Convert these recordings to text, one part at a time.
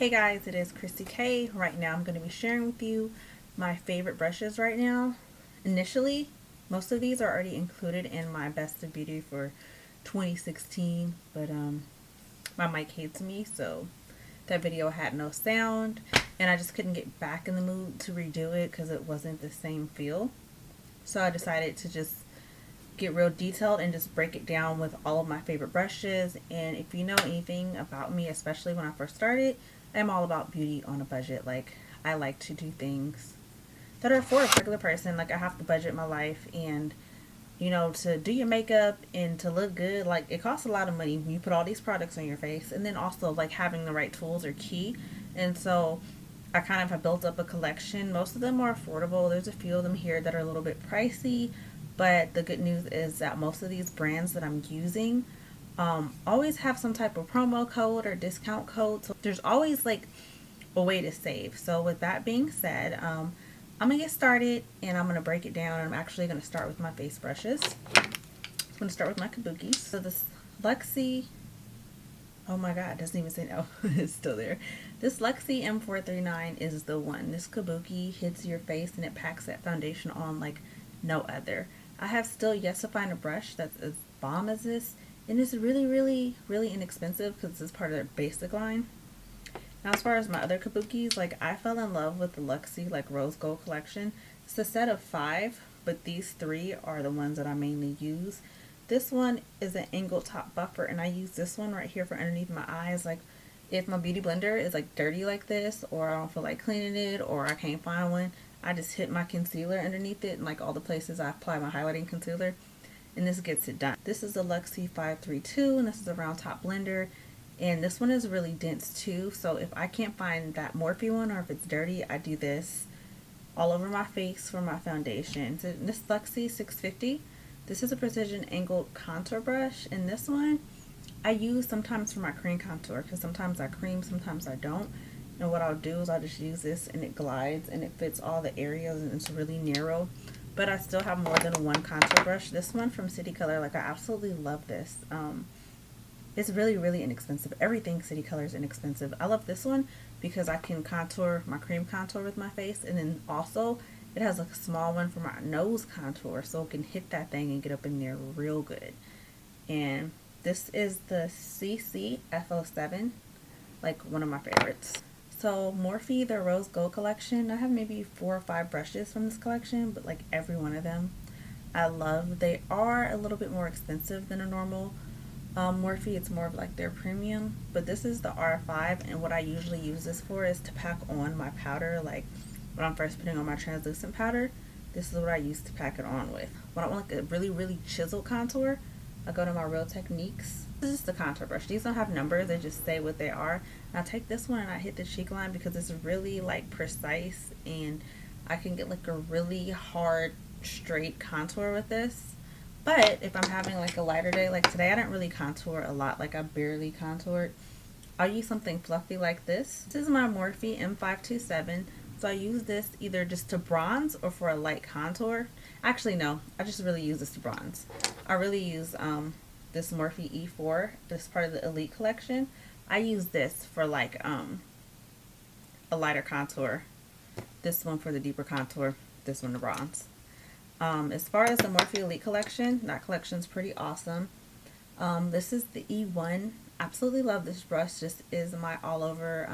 Hey guys, it is Kryssy K. Right now I'm going to be sharing with you my favorite brushes right now. Initially, most of these are already included in my Best of Beauty for 2016, but my mic hates me, so that video had no sound, and I just couldn't get back in the mood to redo it because it wasn't the same feel. So I decided to just get real detailed and just break it down with all of my favorite brushes. And if you know anything about me, especially when I first started, I'm all about beauty on a budget. Like, I like to do things that are for a regular person. Like, I have to budget my life, and you know, to do your makeup and to look good, like, it costs a lot of money when you put all these products on your face. And then also, like, having the right tools are key. And so I kind of have built up a collection. Most of them are affordable. There's a few of them here that are a little bit pricey, but the good news is that most of these brands that I'm using always have some type of promo code or discount code. So there's always like a way to save. So with that being said, I'm gonna get started and I'm gonna break it down. I'm actually gonna start with my face brushes. I'm gonna start with my KABUKI. So this LUXIE, oh my god, it doesn't even say no. It's still there. This LUXIE M310 is the one. This KABUKI hits your face and it packs that foundation on like no other. I have still yet to find a brush that's as bomb as this, and it's really inexpensive because it's part of their basic line. Now, as far as my other KABUKIs, like, I fell in love with the LUXIE like rose gold collection. It's a set of 5, but these 3 are the ones that I mainly use. This one is an angled top buffer, and I use this one right here for underneath my eyes. Like, if my beauty blender is like dirty like this, or I don't feel like cleaning it, or I can't find one, I just hit my concealer underneath it, and like all the places I apply my highlighting concealer, and this gets it done. This is the LUXIE 532, and this is a round top blender, and this one is really dense too. So if I can't find that Morphe one, or if it's dirty, I do this all over my face for my foundation. So this LUXIE 650, this is a precision angled contour brush, and this one I use sometimes for my cream contour because sometimes I cream, sometimes I don't. And what I'll do is I'll just use this, and it glides and it fits all the areas, and it's really narrow. But I still have more than one contour brush. This one from City Color, like, I absolutely love this. It's really inexpensive. Everything City Color is inexpensive. I love this one because I can contour my cream contour with my face, and then also it has like a small one for my nose contour, so it can hit that thing and get up in there real good. And this is the CC F07, like one of my favorites. So Morphe, their rose gold collection, I have maybe 4 or 5 brushes from this collection, but like every one of them I love. They are a little bit more expensive than a normal Morphe. It's more of like their premium, but this is the R5, and what I usually use this for is to pack on my powder. Like when I'm first putting on my translucent powder, this is what I use to pack it on with. When I want like a really chiseled contour, I go to my Real Techniques. This is the contour brush. These don't have numbers, they just say what they are. And I take this one and I hit the cheek line because it's really like precise, and I can get like a really hard straight contour with this. But if I'm having like a lighter day, like today I didn't really contour a lot, like I barely contoured, I'll use something fluffy like this. This is my Morphe M527. So I use this either just to bronze or for a light contour. Actually, no, I just really use this to bronze. I really use this Morphe E4. This is part of the Elite collection. I use this for like a lighter contour. This one for the deeper contour. This one to bronze. As far as the Morphe Elite collection, that collection's pretty awesome. This is the E1. Absolutely love this brush. This is my all over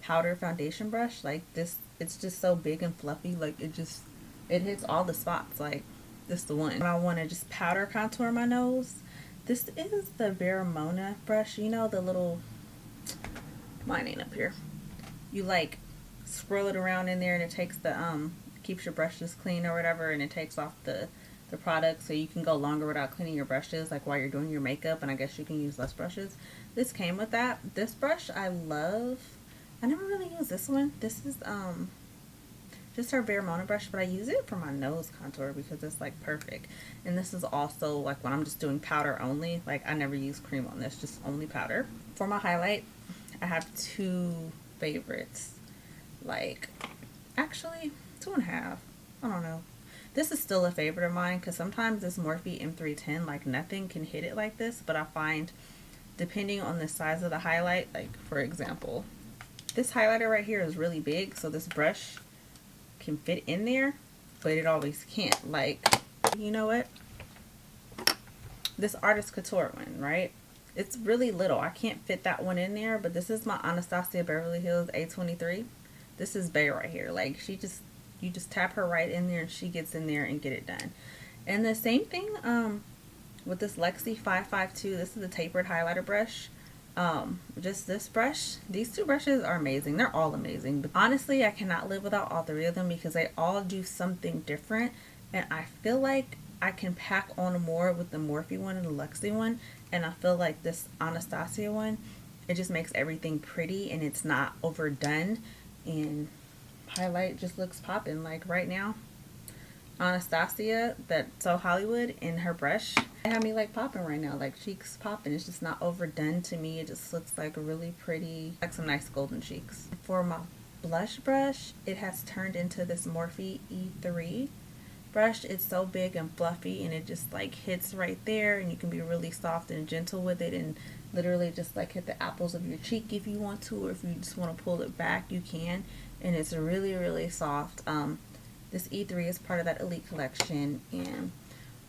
powder foundation brush. Like this, it's just so big and fluffy. Like it hits all the spots. Like this is the one. When I want to just powder contour my nose, this is the Vera brush. You know, the little, mine ain't up here. You like swirl it around in there, and it takes the keeps your brushes clean or whatever, and it takes off the product, so you can go longer without cleaning your brushes, like while you're doing your makeup, and I guess you can use less brushes. This came with that. This brush I love. I never really use this one. This is just her Vera brush, but I use it for my nose contour because it's like perfect. And this is also like when I'm just doing powder only. Like I never use cream on this, just only powder. For my highlight, I have 2 favorites. Like, actually 2.5. I don't know. This is still a favorite of mine because sometimes this Morphe M310, like nothing can hit it like this, but I find depending on the size of the highlight, like for example, This highlighter right here is really big, so this brush can fit in there, but it always can't. Like, you know what? This Artist Couture one, right? It's really little. I can't fit that one in there, but this is my Anastasia Beverly Hills A23. This is Vera right here. Like, you just tap her right in there and she gets in there and get it done. And the same thing with this LUXIE 552. This is the tapered highlighter brush. Just this brush. These two brushes are amazing. They're all amazing. But honestly, I cannot live without all three of them because they all do something different. And I feel like I can pack on more with the Morphe one and the LUXIE one. And I feel like this Anastasia one, it just makes everything pretty and it's not overdone. And highlight just looks popping. Like right now, Anastasia, that's so Hollywood, in her brush, it had me like popping right now, like cheeks popping. It's just not overdone to me. It just looks like a really pretty, like some nice golden cheeks. For my blush brush, it has turned into this Morphe E3 brush. It's so big and fluffy and it just like hits right there, and you can be really soft and gentle with it and literally just like hit the apples of your cheek if you want to, or if you just want to pull it back, you can. And it's really, really soft. This E3 is part of that Elite collection, and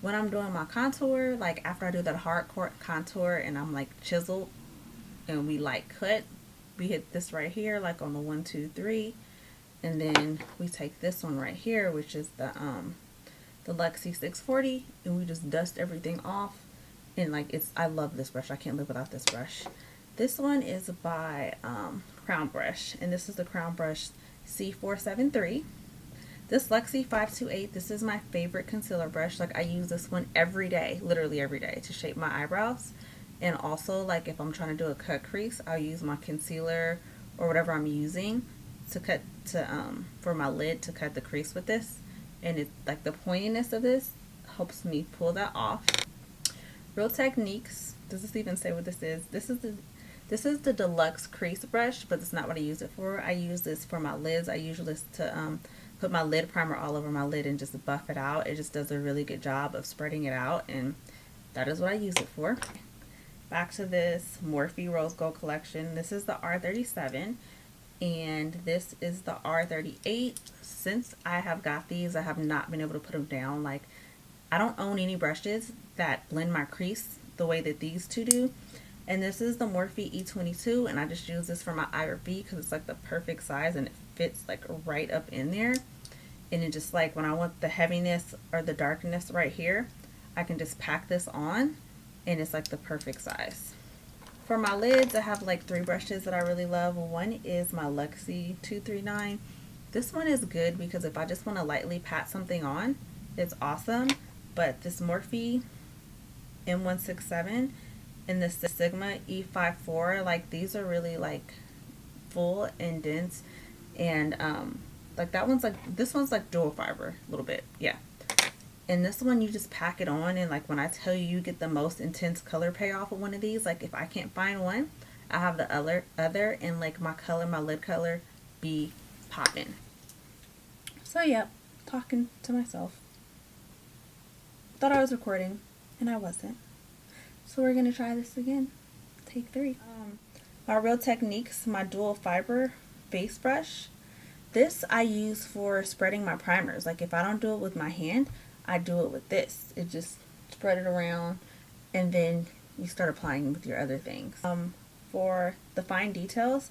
when I'm doing my contour, like after I do that hardcore contour and I'm like chiseled and we like cut, we hit this right here like on the 1, 2, 3, and then we take this one right here, which is the LUXIE 640, and we just dust everything off. And like I love this brush. I can't live without this brush. This one is by Crown Brush, and this is the Crown Brush C473. This LUXIE 528, this is my favorite concealer brush. Like I use this one every day, literally every day, to shape my eyebrows. And also like if I'm trying to do a cut crease, I'll use my concealer or whatever I'm using to cut for my lid, to cut the crease with this. And it's like the pointiness of this helps me pull that off. Real Techniques, does this even say what this is? This is the Deluxe crease brush, but that's not what I use it for. I use this for my lids. I use this to put my lid primer all over my lid and just buff it out. It just does a really good job of spreading it out, and that is what I use it for. Back to this Morphe Rose Gold collection. This is the R37 and this is the R38. Since I have got these, I have not been able to put them down. Like, I don't own any brushes that blend my crease the way that these two do. And this is the Morphe E22, and I just use this for my IRB because it's like the perfect size and it fits like right up in there. And it just like when I want the heaviness or the darkness right here, I can just pack this on and it's like the perfect size. For my lids, I have like 3 brushes that I really love. One is my LUXIE 239. This one is good because if I just want to lightly pat something on, it's awesome. But this Morphe M167 and the Sigma E54, like these are really like full and dense, and like that one's like, this one's like dual fiber a little bit, yeah. And this one you just pack it on, and like when I tell you, you get the most intense color payoff of one of these. Like if I can't find one, I have the other and like my color, my lid color be popping. So yeah, talking to myself. Thought I was recording and I wasn't. So we're gonna try this again. Take 3. My Real Techniques, my dual fiber base brush. This I use for spreading my primers. Like if I don't do it with my hand, I do it with this. It just spread it around and then you start applying with your other things. For the fine details,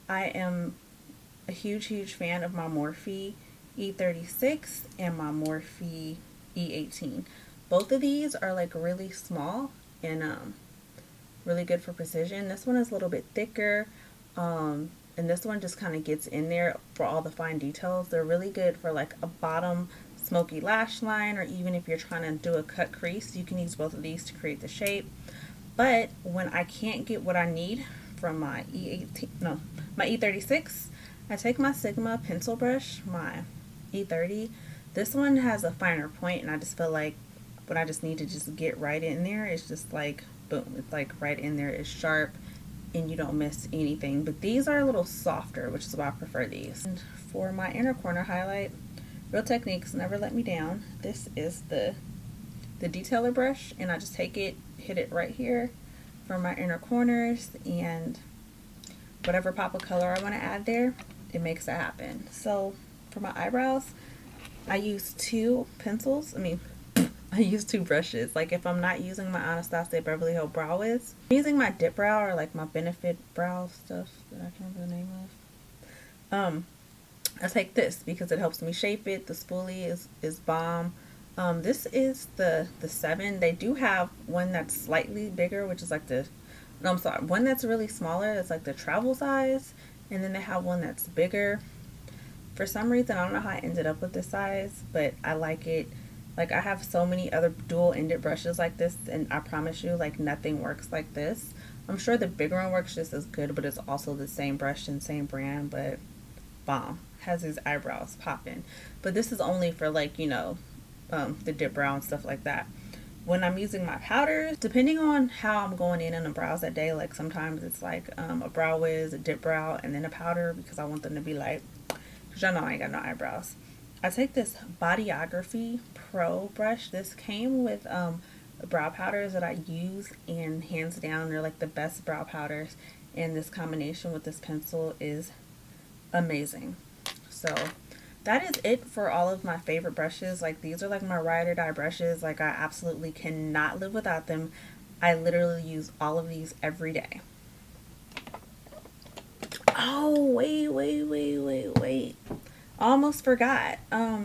I am a huge fan of my Morphe E36 and my Morphe E18. Both of these are like really small and really good for precision. This one is a little bit thicker, and this one just kind of gets in there for all the fine details. They're really good for like a bottom smoky lash line, or even if you're trying to do a cut crease, you can use both of these to create the shape. But when I can't get what I need from my my E36, I take my Sigma pencil brush, my E30. This one has a finer point, and I just feel like when I just need to just get right in there, it's just like boom, it's like right in there, it's sharp and you don't miss anything. But these are a little softer, which is why I prefer these. And for my inner corner highlight, Real Techniques, Never Let Me Down. This is the detailer brush, and I just take it, hit it right here for my inner corners, and whatever pop of color I want to add there, it makes it happen. So for my eyebrows, I use two pencils. I use two brushes. Like if I'm not using my Anastasia Beverly Hills Brow Wiz, I'm using my dip brow or like my Benefit brow stuff that I can't remember the name of. I take this because it helps me shape it. The spoolie is bomb. This is the 7. They do have one that's slightly bigger, which is like no, I'm sorry, one that's really smaller. It's like the travel size, and then they have one that's bigger. For some reason, I don't know how I ended up with this size, but I like it. Like I have so many other dual-ended brushes like this, and I promise you, like nothing works like this. I'm sure the bigger one works just as good, but it's also the same brush and same brand, but bomb. Has these eyebrows popping. But this is only for like, you know, the dip brow and stuff like that. When I'm using my powders, depending on how I'm going in on the brows that day, like sometimes it's like a brow wiz, a dip brow, and then a powder because I want them to be light. Because y'all know I ain't got no eyebrows. I take this Bodyography Pro brush. This came with brow powders that I use, and hands down, they're like the best brow powders. And this combination with this pencil is amazing. So that is it for all of my favorite brushes. Like these are like my ride or die brushes. Like I absolutely cannot live without them. I literally use all of these every day. Oh, wait. Almost forgot.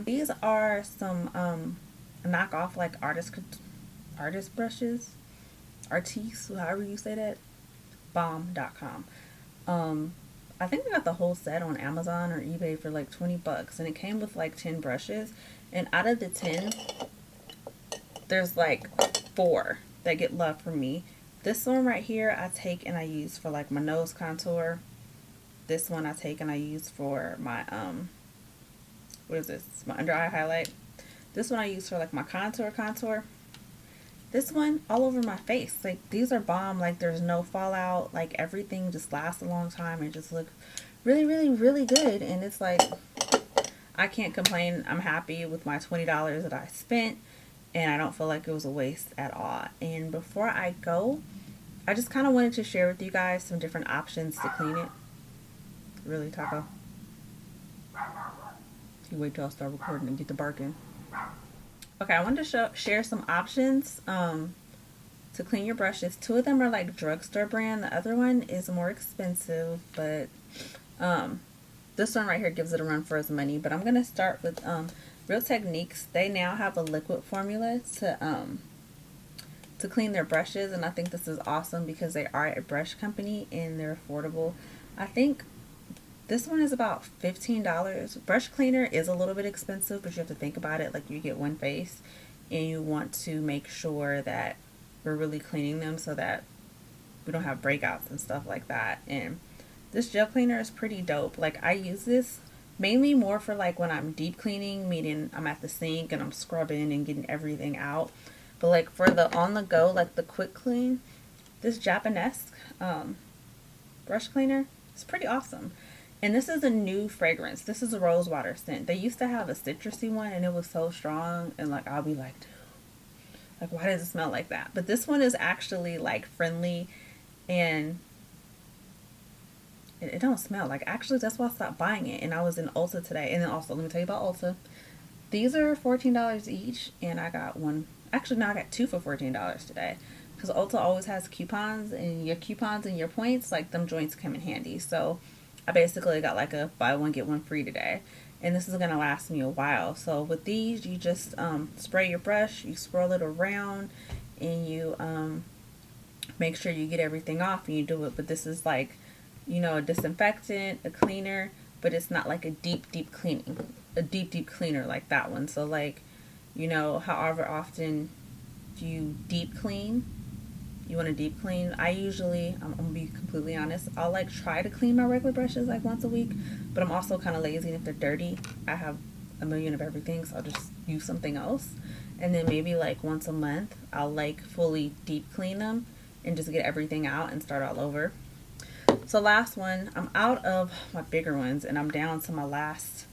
These are some knockoff like artist brushes. Artiste, however you say that. Bomb.com. I think I got the whole set on Amazon or eBay for like 20 bucks, and it came with like 10 brushes, and out of the 10 there's like 4 that get love from me. This one right here I take and I use for like my nose contour. This one I take and I use for my what is this? My under eye highlight. This one I use for like my contour. This one all over my face. Like these are bomb. Like there's no fallout. Like everything just lasts a long time and just look really good. And it's like I can't complain. I'm happy with my $20 that I spent, and I don't feel like it was a waste at all. And before I go, I just kind of wanted to share with you guys some different options to clean it. Really, Taco? You wait till I start recording and get to barking. Okay, I wanted to share some options to clean your brushes. 2 of them are like drugstore brand. The other one is more expensive, but this one right here gives it a run for its money. But I'm gonna start with Real Techniques. They now have a liquid formula to clean their brushes, and I think this is awesome because they are a brush company and they're affordable. I think this one is about $15. Brush cleaner is a little bit expensive, but you have to think about it. Like you get one face and you want to make sure that we're really cleaning them so that we don't have breakouts and stuff like that. And this gel cleaner is pretty dope. Like I use this mainly more for like when I'm deep cleaning, meaning I'm at the sink and I'm scrubbing and getting everything out. But like for the on the go, like the quick clean, this Japonesque brush cleaner is pretty awesome. And this is a new fragrance. This is a rose water scent. They used to have a citrusy one and it was so strong, and like I'll be like, dude, like why does it smell like that? But this one is actually like friendly, and it don't smell like, actually that's why I stopped buying it. And I was in Ulta today, and then also let me tell you about Ulta. These are $14 each, and I got one, actually no, I got 2 for $14 today, because Ulta always has coupons, and your coupons and your points, like them joints come in handy. So I basically got like a buy one get one free today, and this is gonna last me a while. So with these, you just spray your brush, you swirl it around, and you make sure you get everything off and you do it. But this is like, you know, a disinfectant, a cleaner, but it's not like a deep cleaning, a deep cleaner like that one. So like, you know, however often you deep clean, you want to deep clean. I usually, I'm gonna be completely honest, I'll like try to clean my regular brushes like once a week, but I'm also kind of lazy, and if they're dirty, I have a million of everything, so I'll just use something else. And then maybe like once a month, I'll like fully deep clean them and just get everything out and start all over. So last one, I'm out of my bigger ones and I'm down to my last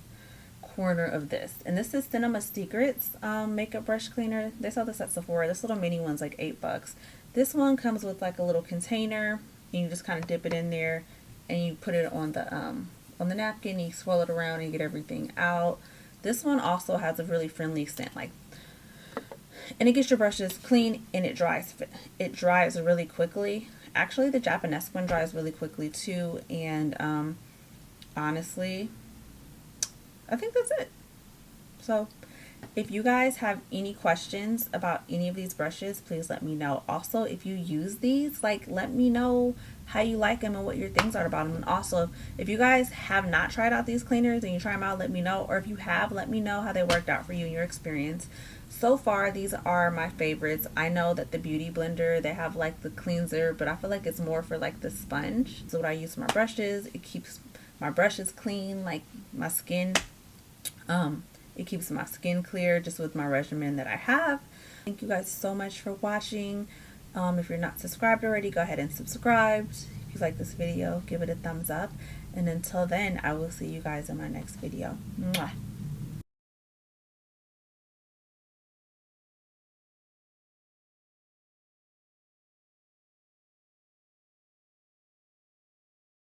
corner of this, and this is Cinema Secrets makeup brush cleaner. They sell this at Sephora. This little mini one's like $8. This one comes with like a little container, and you just kind of dip it in there and you put it on the napkin, you swirl it around and you get everything out. This one also has a really friendly scent, like, and it gets your brushes clean, and it dries really quickly. Actually, the Japonesque one dries really quickly too, and honestly, I think that's it. So if you guys have any questions about any of these brushes, please let me know. Also, if you use these, like, let me know how you like them and what your things are about them. And also, if you guys have not tried out these cleaners and you try them out, let me know. Or if you have, let me know how they worked out for you and your experience. So far, these are my favorites. I know that the Beauty Blender, they have like the cleanser, but I feel like it's more for like the sponge. So what I use for my brushes, it keeps my brushes clean, like my skin. It keeps my skin clear just with my regimen that I have. Thank you guys so much for watching. If you're not subscribed already, go ahead and subscribe. If you like this video, give it a thumbs up. And until then, I will see you guys in my next video. Mwah.